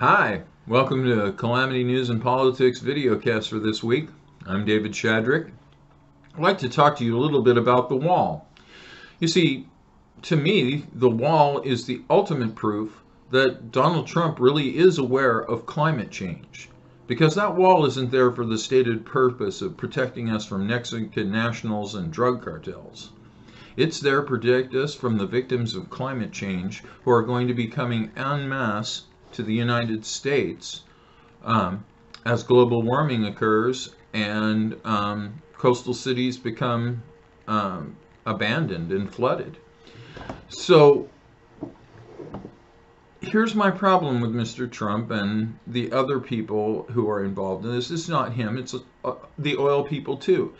Hi, welcome to Calamity News and Politics videocast for this week. I'm David Shadrick. I'd like to talk to you a little bit about the wall. You see, to me, the wall is the ultimate proof that Donald Trump really is aware of climate change. Because that wall isn't there for the stated purpose of protecting us from Mexican nationals and drug cartels. It's there to protect us from the victims of climate change who are going to be coming en masse to the United States as global warming occurs and coastal cities become abandoned and flooded. So here's my problem with Mr. Trump and the other people who are involved in this. It's not him, it's the oil people too.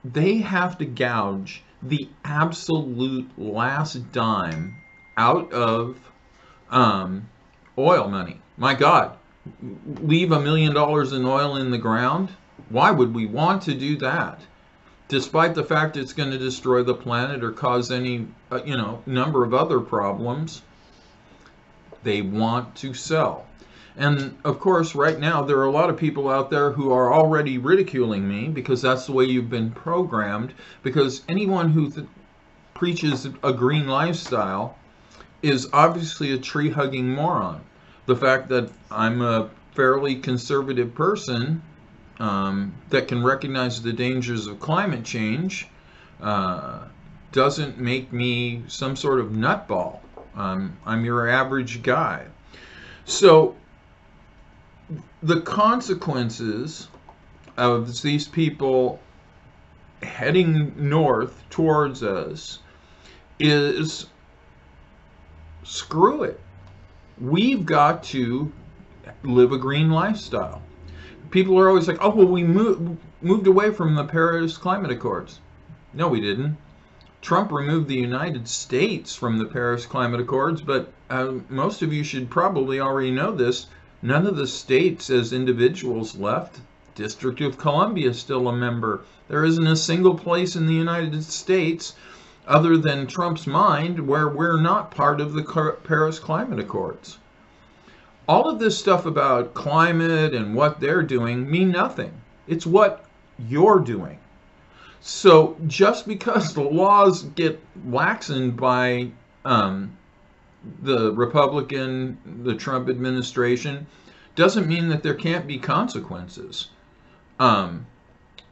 They have to gouge the absolute last dime out of oil money. My God, leave $1 million in oil in the ground? Why would we want to do that? Despite the fact it's going to destroy the planet or cause any, number of other problems, they want to sell. And of course, right now, there are a lot of people out there who are already ridiculing me because that's the way you've been programmed. Because anyone who preaches a green lifestyle is obviously a tree-hugging moron. The fact that I'm a fairly conservative person that can recognize the dangers of climate change doesn't make me some sort of nutball. I'm your average guy. So the consequences of these people heading north towards us is screw it. We've got to live a green lifestyle. People are always like, oh, well, we moved away from the Paris Climate Accords. No, we didn't. Trump removed the United States from the Paris Climate Accords, but most of you should probably already know this. None of the states as individuals left. District of Columbia is still a member. There isn't a single place in the United States other than Trump's mind where we're not part of the Paris Climate Accords. All of this stuff about climate and what they're doing mean nothing. It's what you're doing. So just because the laws get waxened by the Trump administration doesn't mean that there can't be consequences.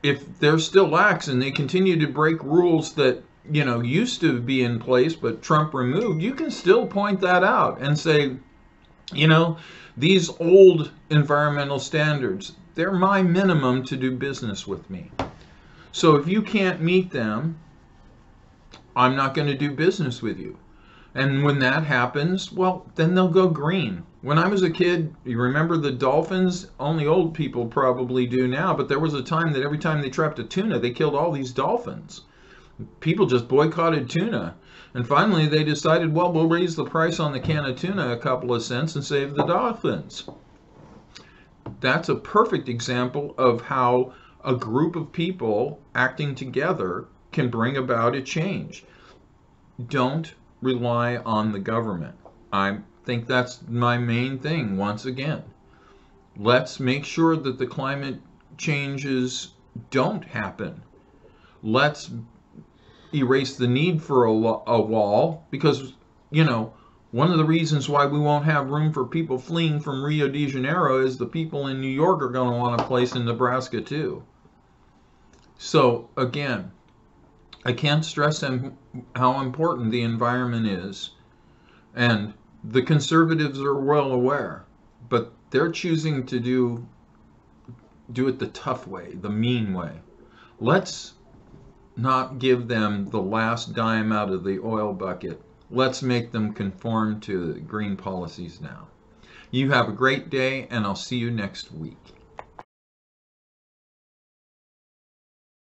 If they're still lax and they continue to break rules that used to be in place but Trump removed, you can still point that out and say, these old environmental standards, they're my minimum to do business with me. So if you can't meet them, I'm not going to do business with you. And when that happens, well, then they'll go green. When I was a kid, you remember the dolphins? Only old people probably do now, but there was a time that every time they trapped a tuna, they killed all these dolphins. People just boycotted tuna. And finally, they decided, well, we'll raise the price on the can of tuna a couple of cents and save the dolphins. That's a perfect example of how a group of people acting together can bring about a change. Don't rely on the government. I think that's my main thing once again. Let's make sure that the climate changes don't happen. Let's erase the need for a wall because, one of the reasons why we won't have room for people fleeing from Rio de Janeiro is the people in New York are going to want a place in Nebraska too. So again, I can't stress how important the environment is, and the conservatives are well aware, but they're choosing to do it the tough way, the mean way. Let's not give them the last dime out of the oil bucket. Let's make them conform to green policies now. You have a great day, and I'll see you next week.